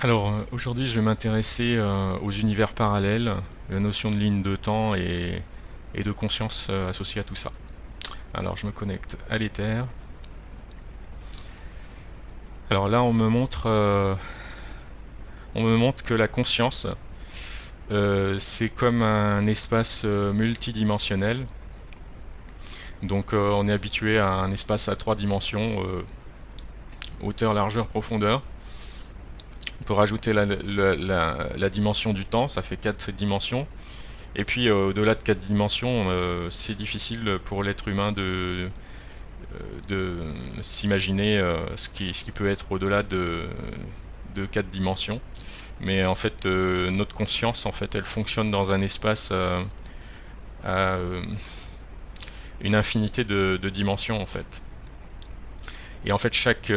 Alors aujourd'hui je vais m'intéresser aux univers parallèles, la notion de ligne de temps et de conscience associée à tout ça. Alors je me connecte à l'Ether. Alors là on me montre que la conscience c'est comme un espace multidimensionnel. Donc on est habitué à un espace à trois dimensions, hauteur, largeur, profondeur. On peut rajouter la dimension du temps, ça fait quatre dimensions. Et puis au-delà de quatre dimensions, c'est difficile pour l'être humain de s'imaginer ce qui peut être au-delà de quatre dimensions. Mais en fait, notre conscience, en fait, elle fonctionne dans un espace à une infinité de dimensions, en fait. Et en fait, chaque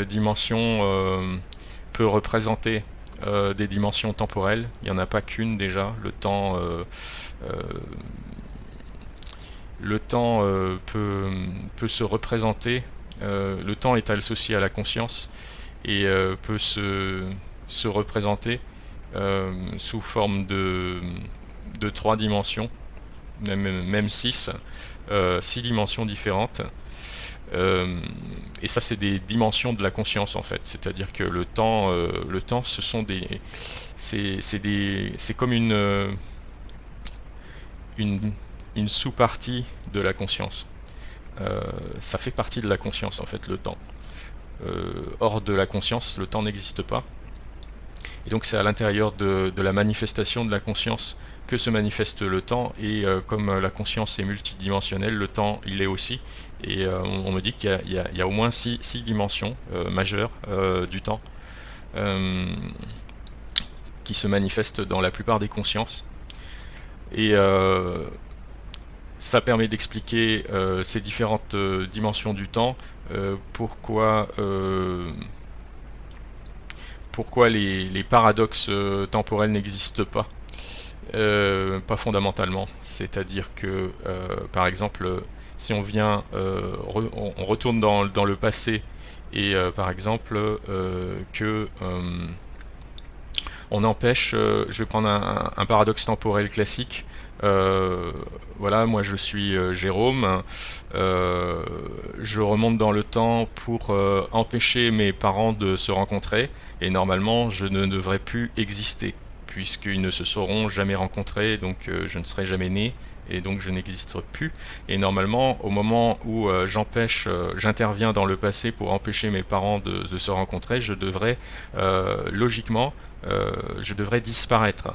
dimension peut représenter des dimensions temporelles. Il n'y en a pas qu'une déjà. Euh, le temps peut se représenter. Le temps est associé à la conscience et peut se représenter sous forme de trois dimensions, même six dimensions différentes. Et ça, c'est des dimensions de la conscience en fait. C'est-à-dire que le temps, ce sont c'est comme une, une sous-partie de la conscience. Ça fait partie de la conscience en fait, le temps. Hors de la conscience, le temps n'existe pas. Et donc c'est à l'intérieur de la manifestation de la conscience que se manifeste le temps. Et comme la conscience est multidimensionnelle, le temps il est aussi. Et on me dit qu'il y a au moins six dimensions majeures du temps euh, qui se manifestent dans la plupart des consciences. Et ça permet d'expliquer ces différentes dimensions du temps, pourquoi les paradoxes temporels n'existent pas. Pas fondamentalement. C'est-à-dire que, par exemple, si on vient, on retourne dans le passé et, par exemple, que on empêche, je vais prendre un paradoxe temporel classique. Euh, voilà, moi je suis Jérôme, euh, je remonte dans le temps pour empêcher mes parents de se rencontrer et normalement je ne devrais plus exister puisqu'ils ne se seront jamais rencontrés, donc je ne serai jamais né et donc je n'existerai plus. Et normalement, au moment où j'interviens dans le passé pour empêcher mes parents de se rencontrer, logiquement, je devrais disparaître.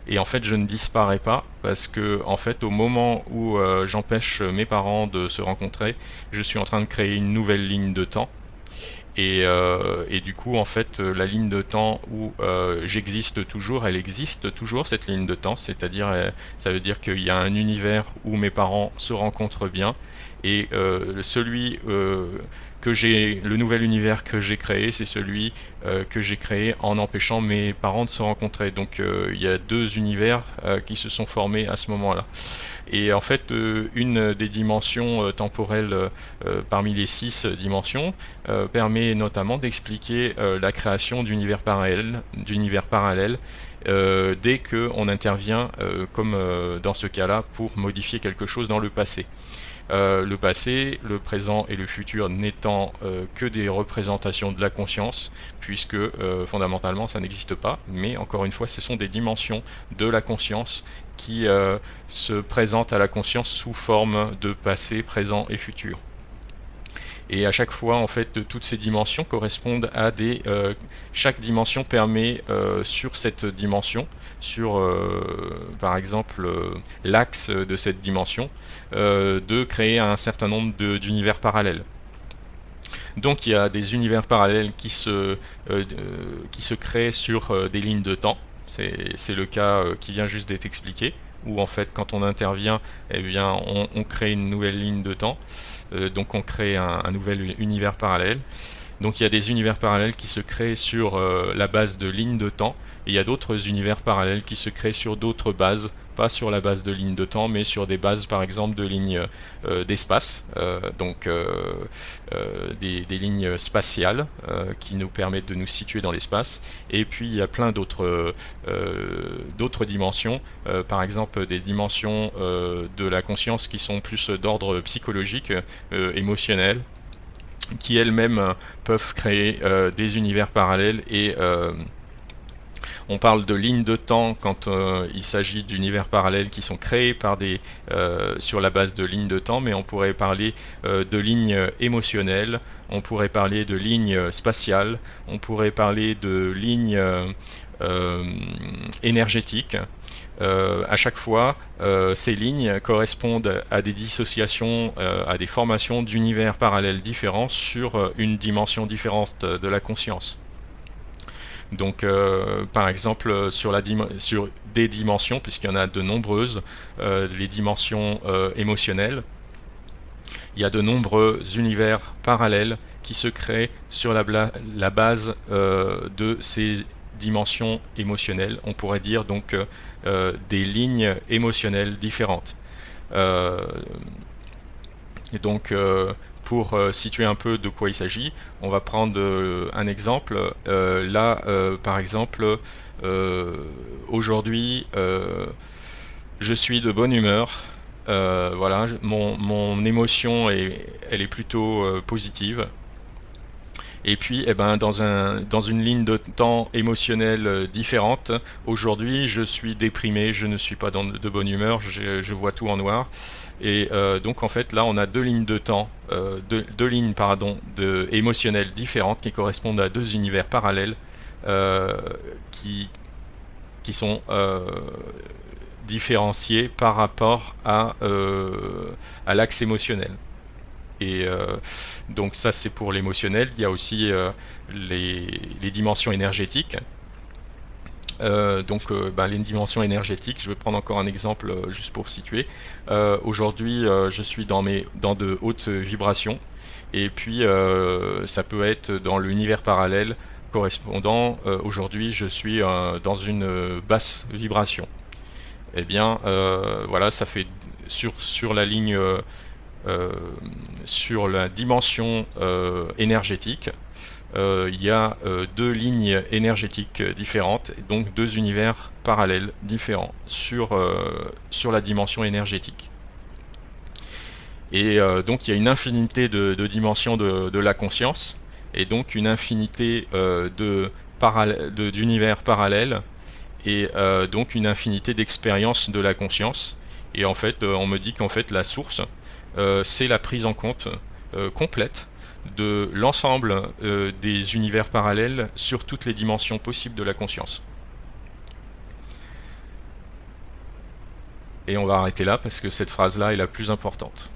Et en fait, je ne disparais pas parce que, en fait, au moment où j'empêche mes parents de se rencontrer, je suis en train de créer une nouvelle ligne de temps. Et du coup, en fait, la ligne de temps où j'existe toujours, elle existe toujours, cette ligne de temps. C'est-à-dire, ça veut dire qu'il y a un univers où mes parents se rencontrent bien. Et le nouvel univers que j'ai créé, c'est celui que j'ai créé en empêchant mes parents de se rencontrer. Donc, il y a deux univers qui se sont formés à ce moment-là. Et en fait, une des dimensions temporelles parmi les six dimensions permet notamment d'expliquer la création d'univers parallèles dès qu'on intervient, comme dans ce cas-là, pour modifier quelque chose dans le passé. Le passé, le présent et le futur n'étant que des représentations de la conscience, puisque fondamentalement ça n'existe pas, mais encore une fois ce sont des dimensions de la conscience qui se présentent à la conscience sous forme de passé, présent et futur. Et à chaque fois, en fait, toutes ces dimensions correspondent à chaque dimension permet sur cette dimension, sur par exemple l'axe de cette dimension, de créer un certain nombre d'univers parallèles. Donc il y a des univers parallèles qui se créent sur des lignes de temps. C'est le cas qui vient juste d'être expliqué, où en fait quand on intervient, eh bien on crée une nouvelle ligne de temps. Donc on crée un nouvel univers parallèle. Donc il y a des univers parallèles qui se créent sur la base de lignes de temps, et il y a d'autres univers parallèles qui se créent sur d'autres bases, pas sur la base de lignes de temps, mais sur des bases par exemple de lignes d'espace, des lignes spatiales qui nous permettent de nous situer dans l'espace. Et puis il y a plein d'autres dimensions, par exemple des dimensions de la conscience qui sont plus d'ordre psychologique, émotionnel, qui elles-mêmes peuvent créer des univers parallèles. Et on parle de lignes de temps quand il s'agit d'univers parallèles qui sont créés par sur la base de lignes de temps, mais on pourrait parler de lignes émotionnelles, on pourrait parler de lignes spatiales, on pourrait parler de lignes énergétiques. À chaque fois, ces lignes correspondent à des dissociations, à des formations d'univers parallèles différents sur une dimension différente de la conscience. Donc, par exemple, sur des dimensions, puisqu'il y en a de nombreuses, les dimensions émotionnelles, il y a de nombreux univers parallèles qui se créent sur la base de ces dimensions émotionnelles. On pourrait dire donc des lignes émotionnelles différentes. Et donc, pour situer un peu de quoi il s'agit, on va prendre un exemple. Là, par exemple, aujourd'hui, je suis de bonne humeur. Voilà, mon émotion elle est plutôt positive. Et puis, eh ben, dans une ligne de temps émotionnelle différente, aujourd'hui, je suis déprimé, je ne suis pas de bonne humeur, je vois tout en noir. Et donc, en fait, là, on a deux lignes de temps, deux lignes, pardon, émotionnelles différentes qui correspondent à deux univers parallèles qui sont différenciés par rapport à l'axe émotionnel. Et donc ça c'est pour l'émotionnel. Il y a aussi les dimensions énergétiques. Les dimensions énergétiques, je vais prendre encore un exemple juste pour situer. Aujourd'hui je suis dans de hautes vibrations, et puis ça peut être dans l'univers parallèle correspondant. Aujourd'hui je suis dans une basse vibration. Et bien voilà, ça fait sur la ligne sur la dimension énergétique, il y a deux lignes énergétiques différentes, donc deux univers parallèles différents sur la dimension énergétique. Et donc il y a une infinité de dimensions de la conscience, et donc une infinité d'univers parallèles, et donc une infinité d'expériences de la conscience. Et en fait, on me dit qu'en fait la source, c'est la prise en compte complète de l'ensemble des univers parallèles sur toutes les dimensions possibles de la conscience. Et on va arrêter là parce que cette phrase-là est la plus importante.